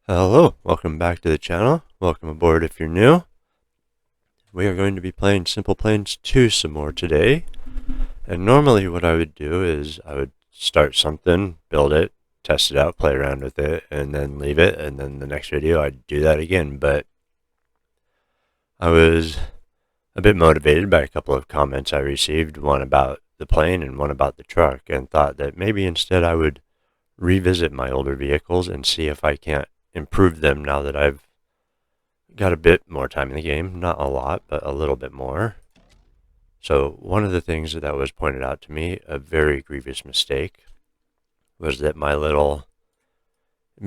Hello, welcome back to the channel. Welcome aboard if you're new. We are going to be playing Simple Planes 2 some more today. And normally what I would do is I would start something, build it, test it out, play around with it, and then leave it, and then the next video I'd do that again. But I was a bit motivated by a couple of comments I received, one about the plane and one about the truck, and thought that maybe instead I would revisit my older vehicles and see if I can't improve them now that I've got a bit more time in the game. Not a lot, but a little bit more. So one of the things that was pointed out to me, a very grievous mistake, was that my little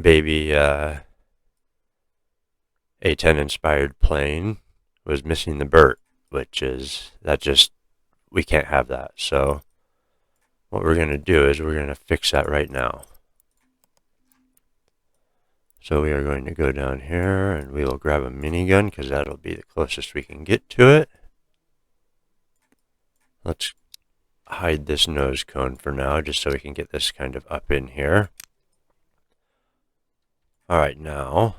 baby A10 inspired plane was missing the Burt, which is, we can't have that. So what we're going to do is we're going to fix that right now. So we are going to go down here and we will grab a minigun because that'll be the closest we can get to it. Let's hide this nose cone for now just so we can get this kind of up in here. Alright, now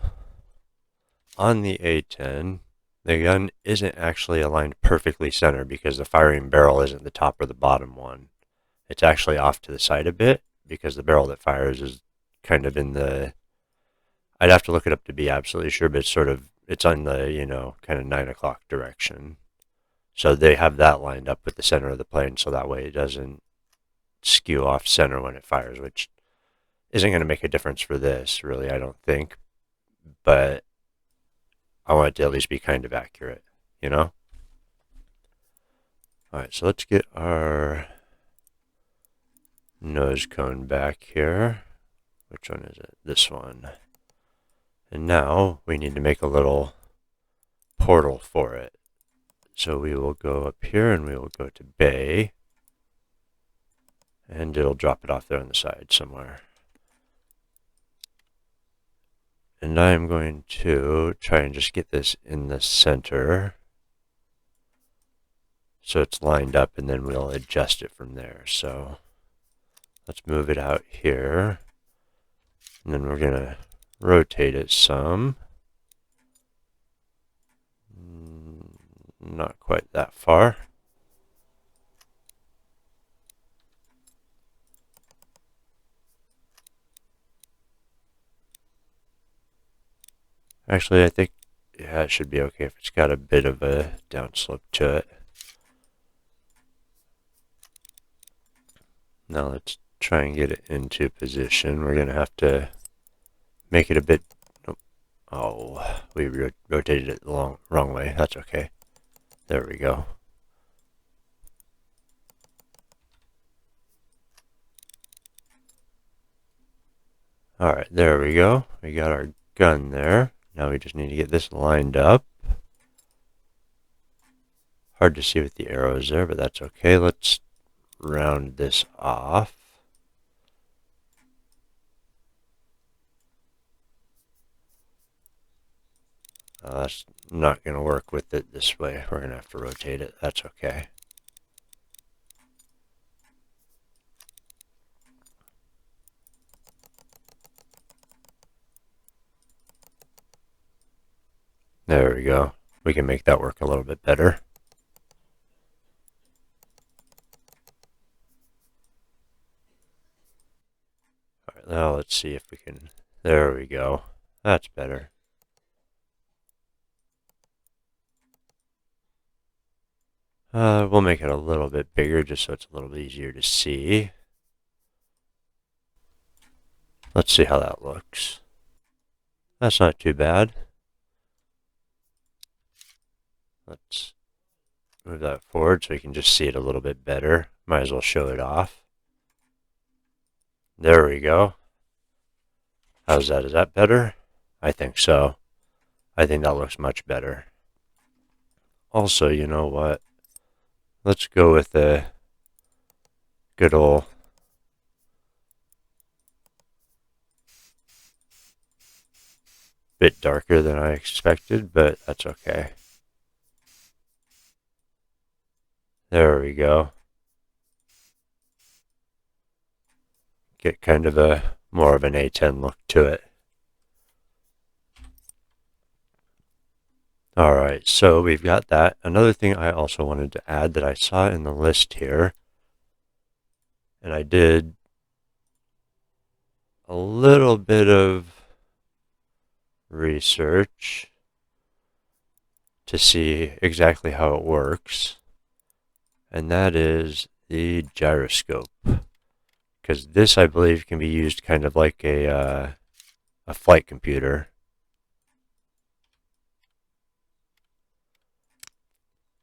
on the A10, the gun isn't actually aligned perfectly center because the firing barrel isn't the top or the bottom one. It's actually off to the side a bit because the barrel that fires is kind of in the, I'd have to look it up to be absolutely sure, but it's on the, kind of 9 o'clock direction. So they have that lined up with the center of the plane so that way it doesn't skew off center when it fires, which isn't going to make a difference for this, really, I don't think. But I want it to at least be kind of accurate, you know? Alright, so let's get our nose cone back here. Which one is it? This one. And now we need to make a little portal for it. So we will go up here and we will go to bay. And it'll drop it off there on the side somewhere. And I am going to try and just get this in the center. So it's lined up and then we'll adjust it from there. So let's move it out here. And then we're going to rotate it some. Not quite that far. Actually, I think, yeah, it should be okay if it's got a bit of a downslope to it. Now let's try and get it into position. We're going to have to make it a bit, oh, we rotated it the wrong way. That's okay. There we go. Alright, there we go. We got our gun there. Now we just need to get this lined up. Hard to see with the arrows there, but that's okay. Let's round this off. That's not going to work with it this way. We're going to have to rotate it. That's okay. There we go. We can make that work a little bit better. Alright, now let's see if we can... There we go. That's better. We'll make it a little bit bigger just so it's a little bit easier to see. Let's see how that looks. That's not too bad. Let's move that forward so we can just see it a little bit better. Might as well show it off. There we go. How's that? Is that better? I think so. I think that looks much better. Also, you know what? Let's go with a good old bit darker than I expected, but that's okay. There we go. Get kind of a more of an A10 look to it. Alright, so we've got that. Another thing I also wanted to add that I saw in the list here, and I did a little bit of research to see exactly how it works, and that is the gyroscope. Because this, I believe, can be used kind of like a flight computer.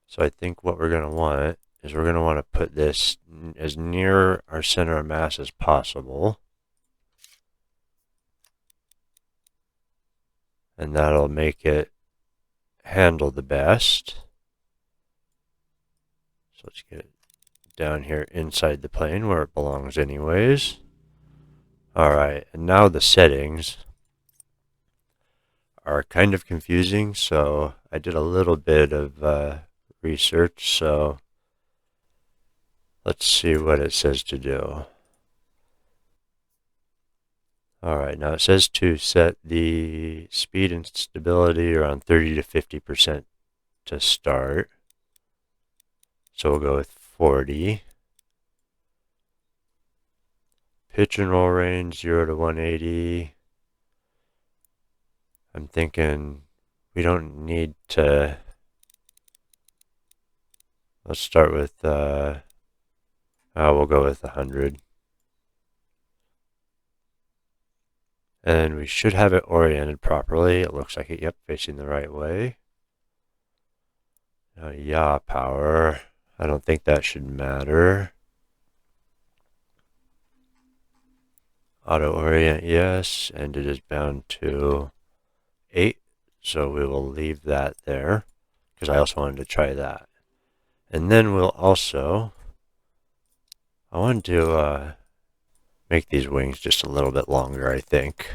So I think what we're going to want is we're going to want to put this as near our center of mass as possible. And that'll make it handle the best. So let's get it down here inside the plane where it belongs anyways. Alright, and now the settings are kind of confusing, so I did a little bit of research, so let's see what it says to do. Alright, now it says to set the speed and stability around 30 to 50% to start. So we'll go with 40. Pitch and roll range 0 to 180. I'm thinking we don't need to. Let's start with, we'll go with 100. And we should have it oriented properly. It looks like it, yep, facing the right way. Now, yaw power. I don't think that should matter. Auto orient, yes, and it is bound to 8, so we will leave that there, because I also wanted to try that. And then we'll also, I want to make these wings just a little bit longer, I think.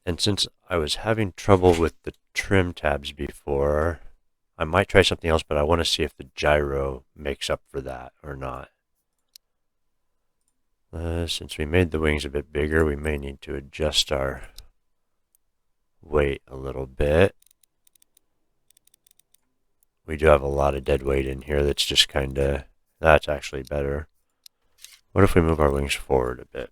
And since I was having trouble with the trim tabs before, I might try something else, but I want to see if the gyro makes up for that or not. Since we made the wings a bit bigger, we may need to adjust our weight a little bit. We do have a lot of dead weight in here that's just kind of, that's actually better. What if we move our wings forward a bit?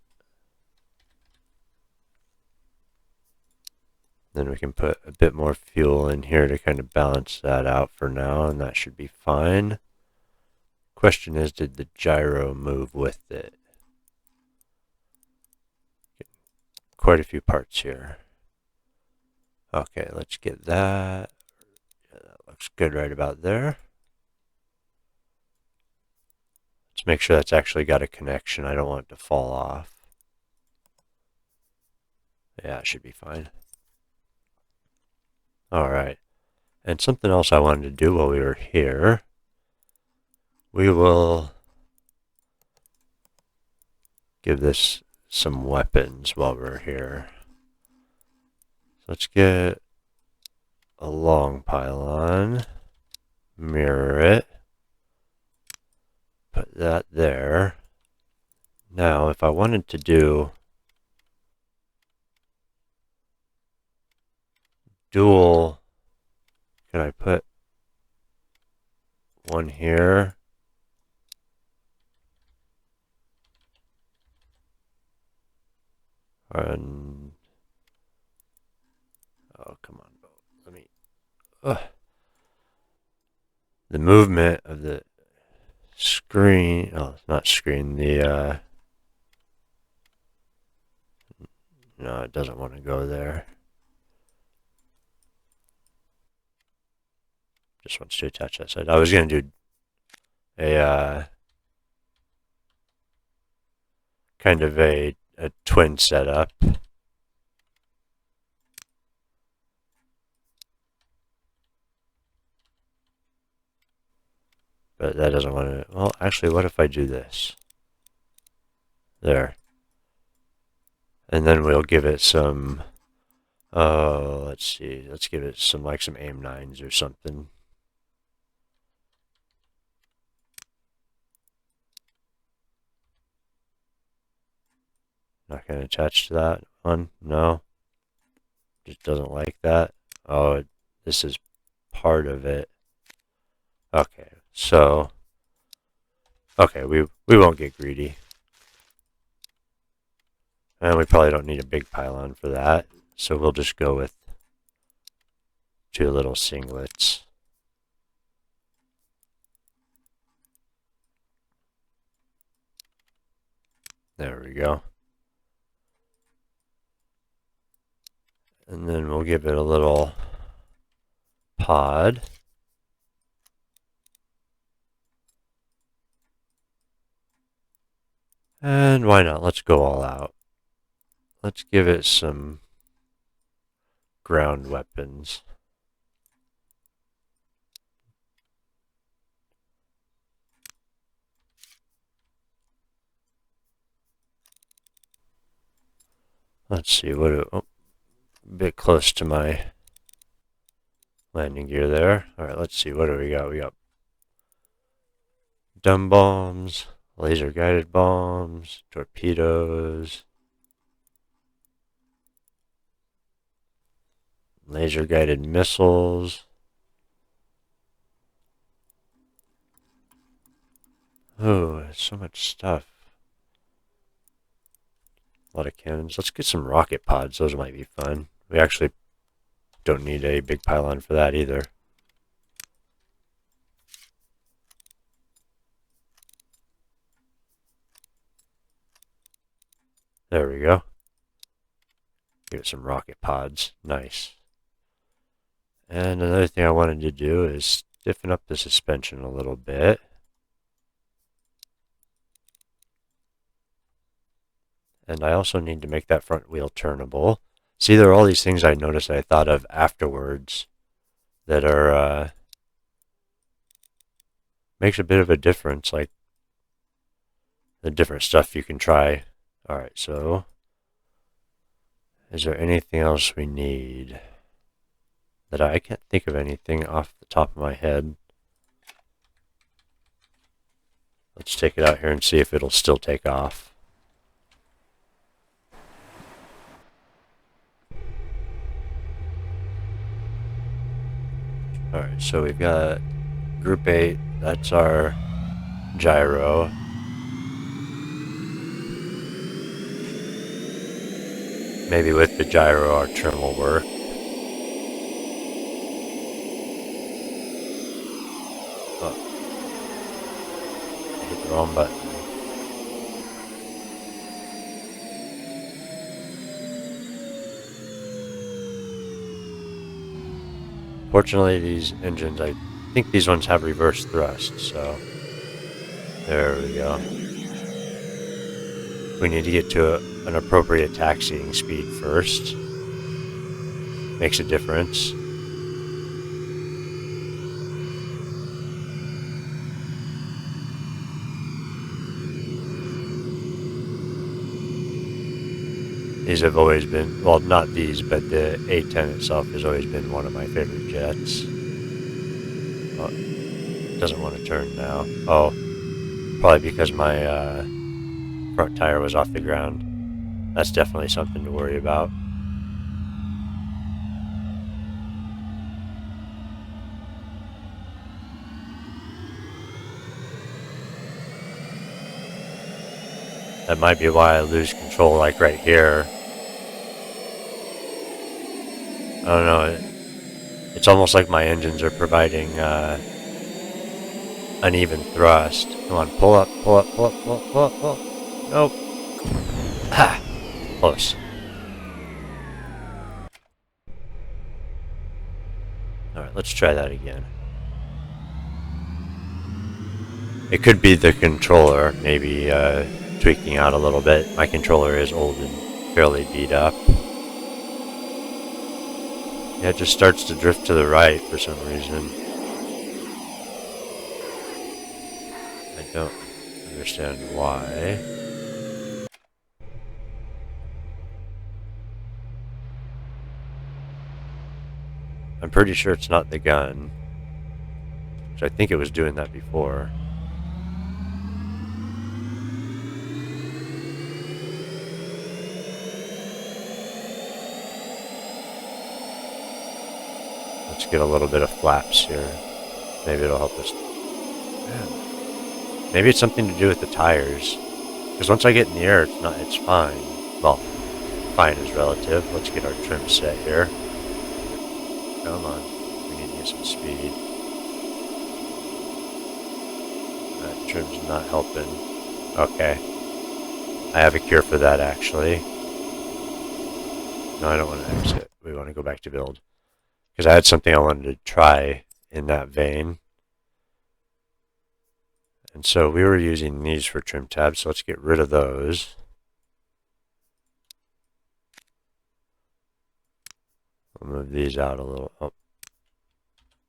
Then we can put a bit more fuel in here to kind of balance that out for now, and that should be fine. Question is, did the gyro move with it? Quite a few parts here. Okay, let's get that. Yeah, that looks good right about there. Let's make sure that's actually got a connection. I don't want it to fall off. Yeah, it should be fine. Alright. And something else I wanted to do while we were here. We will give this some weapons while we're here. So let's get a long pylon, mirror it, put that there. Now, if I wanted to do dual, can I put one here? And oh, come on, let me. The movement of the screen. Oh, not screen. The no, it doesn't want to go there. Just wants to attach that side. I was gonna do a kind of a twin setup. But that doesn't want to. Well, actually, what if I do this? There. And then we'll give it some. Oh, let's see. Let's give it some some aim 9s or something. Not going to attach to that one. No. Just doesn't like that. Oh, this is part of it. Okay, so okay, we won't get greedy. And we probably don't need a big pylon for that. So we'll just go with 2 little singlets. There we go. And then we'll give it a little pod. And why not? Let's go all out. Let's give it some ground weapons. Let's see, a bit close to my landing gear there. Alright, let's see, what do we got? We got dumb bombs, laser guided bombs, torpedoes, laser guided missiles. Oh, so much stuff. A lot of cannons. Let's get some rocket pods. Those might be fun. We actually don't need a big pylon for that either. There we go. Give it some rocket pods. Nice. And another thing I wanted to do is stiffen up the suspension a little bit. And I also need to make that front wheel turnable. See, there are all these things I noticed I thought of afterwards that are makes a bit of a difference, like the different stuff you can try. Alright, so is there anything else we need? That I can't think of anything off the top of my head. Let's take it out here and see if it'll still take off. Alright, so we've got Group 8, that's our gyro. Maybe with the gyro our trim will work. Oh. I hit the wrong button. Fortunately, these engines, I think these ones have reverse thrust, so there we go. We need to get to an appropriate taxiing speed first. Makes a difference. These have always been, well, not these, but the A10 itself has always been one of my favorite jets. Oh, it doesn't want to turn now. Oh, probably because my front tire was off the ground. That's definitely something to worry about. That might be why I lose control, like right here. I don't know. It's almost like my engines are providing uneven thrust. Come on, pull up, pull up, pull up, pull up, pull up, pull up. Nope. Ha! Close. Alright, let's try that again. It could be the controller, maybe tweaking out a little bit. My controller is old and fairly beat up. Yeah, it just starts to drift to the right for some reason. I don't understand why. I'm pretty sure it's not the gun, which I think it was doing that before. Let's get a little bit of flaps here. Maybe it'll help us. Man. Maybe it's something to do with the tires. Because once I get in the air, it's fine. Well, fine is relative. Let's get our trim set here. Come on. We need to get some speed. That trim's not helping. Okay. I have a cure for that, actually. No, I don't want to exit. We want to go back to build. Because I had something I wanted to try in that vein. And so we were using these for trim tabs, so let's get rid of those. We'll move these out a little. Oh.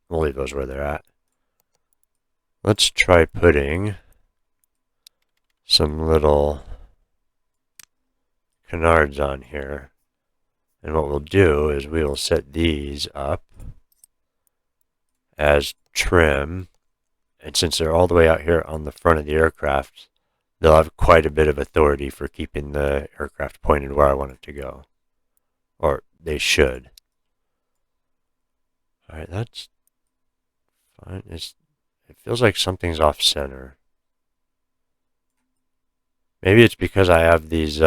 We'll leave those where they're at. Let's try putting some little canards on here. And what we'll do is we will set these up as trim. And since they're all the way out here on the front of the aircraft, they'll have quite a bit of authority for keeping the aircraft pointed where I want it to go. Or they should. Alright, that's fine. It feels like something's off center. Maybe it's because I have these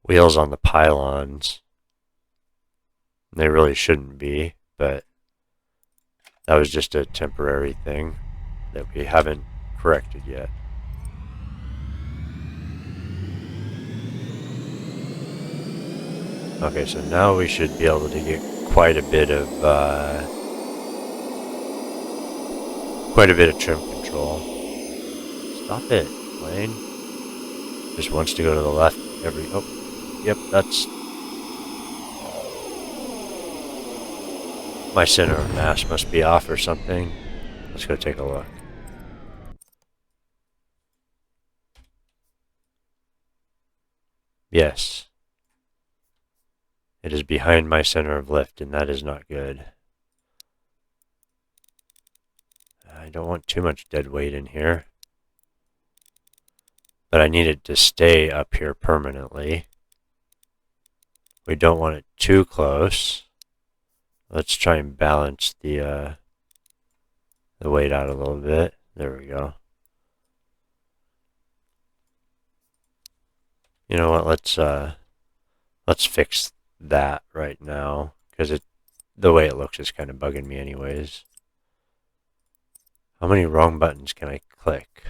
wheels on the pylons. They really shouldn't be, but that was just a temporary thing that we haven't corrected yet. Okay, so now we should be able to get quite a bit of trim control. Stop it, plane. Just wants to go to the left every. Oh, yep, that's. My center of mass must be off or something. Let's go take a look. Yes. It is behind my center of lift, and that is not good. I don't want too much dead weight in here. But I need it to stay up here permanently. We don't want it too close. Let's try and balance the weight out a little bit. There we go. You know what? Let's fix that right now because the way it looks is kind of bugging me anyways. How many wrong buttons can I click?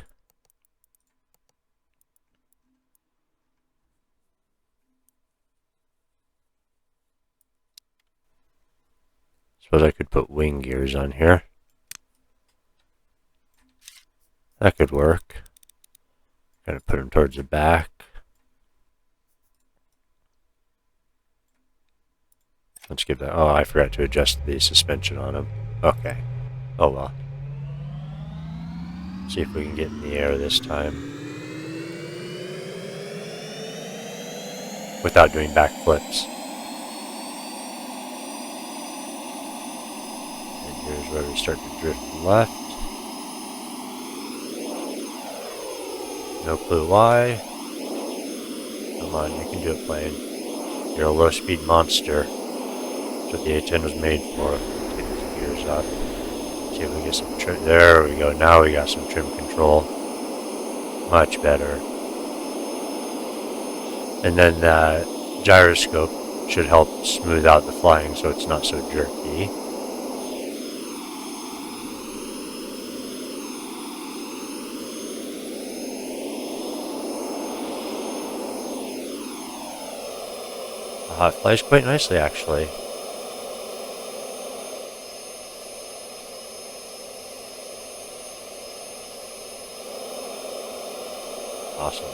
Suppose I could put wing gears on here. That could work. Kind of put them towards the back. Let's give that. Oh, I forgot to adjust the suspension on them. Okay. Oh well. See if we can get in the air this time without doing backflips. And here's where we start to drift left. No clue why. Come on, you can do it, plane. You're a low-speed monster. That's what the A-10 was made for. Take these gears up. See if we get some trim. There we go. Now we got some trim control. Much better. And then that gyroscope should help smooth out the flying so it's not so jerky. It flies quite nicely, actually. Awesome.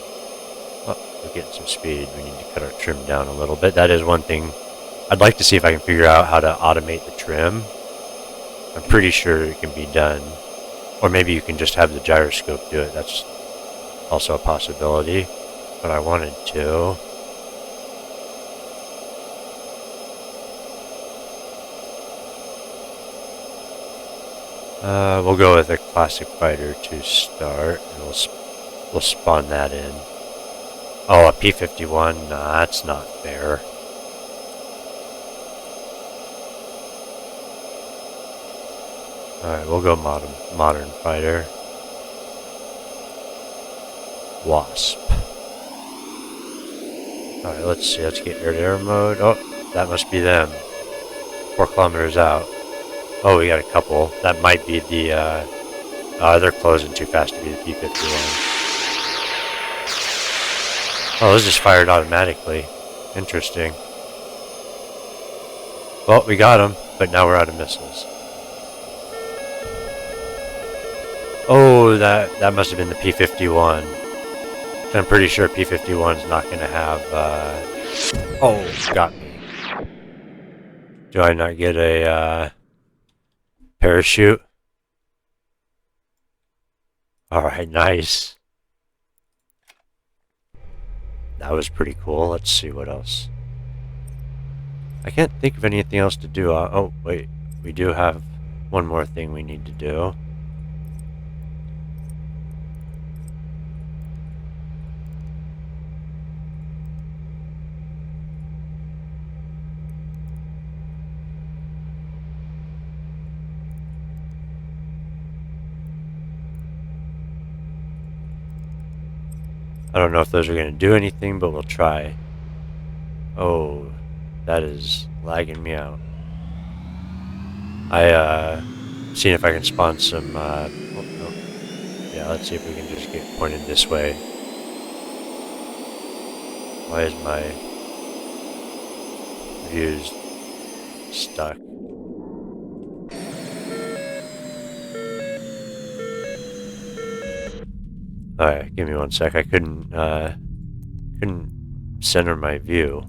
Oh, we're getting some speed. We need to cut our trim down a little bit. That is one thing. I'd like to see if I can figure out how to automate the trim. I'm pretty sure it can be done. Or maybe you can just have the gyroscope do it. That's also a possibility. But I wanted to. We'll go with a classic fighter to start, and we'll spawn that in. Oh, a P-51? Nah, that's not fair. Alright, we'll go modern fighter. Wasp. Alright, let's see. Let's get air-to-air mode. Oh, that must be them. 4 kilometers out. Oh, we got a couple. That might be the, they're closing too fast to be the P-51. Oh, those just fired automatically. Interesting. Well, we got them, but now we're out of missiles. Oh, that must have been the P-51. I'm pretty sure P-51's not going to have, Oh, got me. Do I not get a, parachute? Alright, nice. That was pretty cool. Let's see what else. I can't think of anything else to do. Oh, wait. We do have one more thing we need to do. I don't know if those are going to do anything, but we'll try. Oh, that is lagging me out. Seeing if I can spawn some, yeah, let's see if we can just get pointed this way. Why is my views stuck? Alright, give me one sec. I couldn't center my view.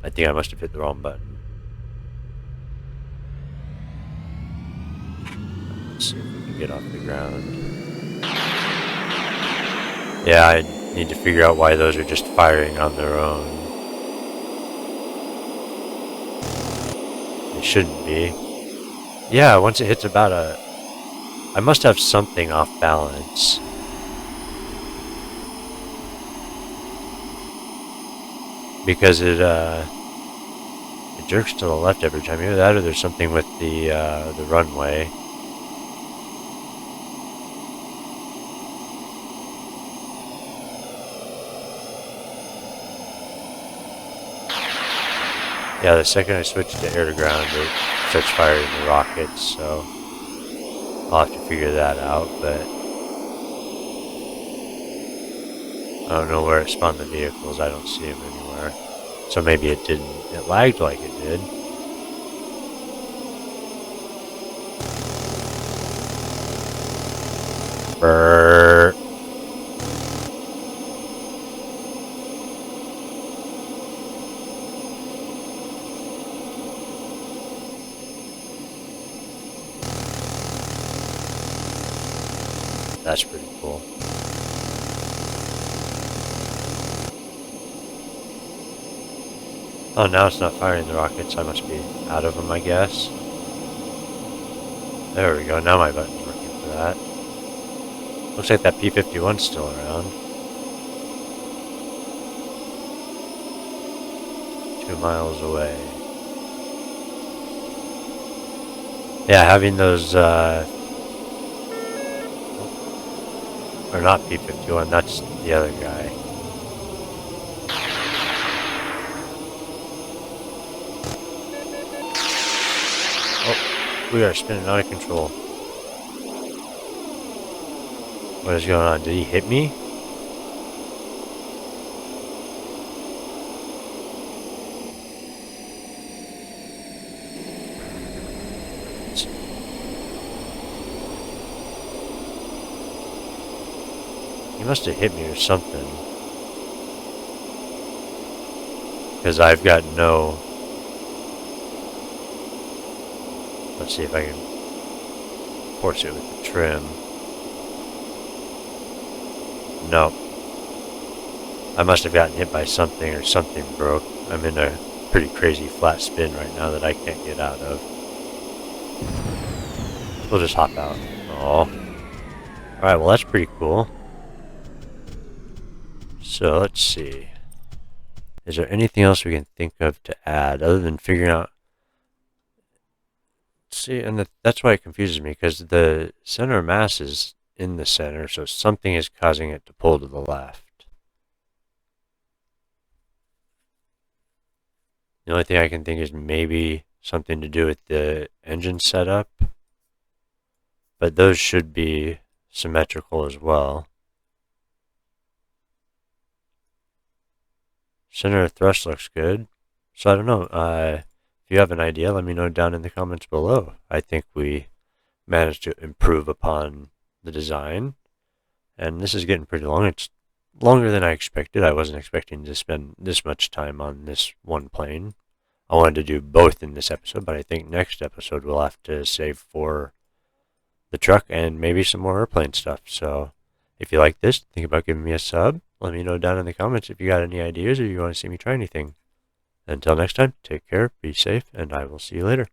I think I must have hit the wrong button. Let's see if we can get off the ground. Yeah, I need to figure out why those are just firing on their own. They shouldn't be. Yeah, once it hits about a... I must have something off balance. Because it jerks to the left every time. Either that or there's something with the runway. Yeah, the second I switch to air to ground, it starts firing the rockets, so I'll have to figure that out, but I don't know where it spawned the vehicles. I don't see them anywhere. So maybe it didn't. It lagged like it did. Brrr. That's pretty cool. Oh, now it's not firing the rockets. I must be out of them, I guess. There we go. Now my button's working for that. Looks like that P-51's still around. 2 miles away. Yeah, having those, or not P-51, that's the other guy. Oh, we are spinning out of control. What is going on? Did he hit me? He must have hit me or something. Because I've got no... Let's see if I can force it with the trim. No. I must have gotten hit by something or something broke. I'm in a pretty crazy flat spin right now that I can't get out of. We'll just hop out. Aww. Alright, well that's pretty cool. So let's see. Is there anything else we can think of to add other than figuring out See, and that's why it confuses me, because the center of mass is in the center, so something is causing it to pull to the left. The only thing I can think is maybe something to do with the engine setup, but those should be symmetrical as well. Center of thrust looks good, so I don't know. If you have an idea, let me know down in the comments below. I think we managed to improve upon the design, and this is getting pretty long. It's longer than I expected. I wasn't expecting to spend this much time on this one plane. I wanted to do both in this episode, but I think next episode we'll have to save for the truck and maybe some more airplane stuff. So if you like this, think about giving me a sub. Let me know down in the comments if you got any ideas or you want to see me try anything. Until next time, take care, be safe, and I will see you later.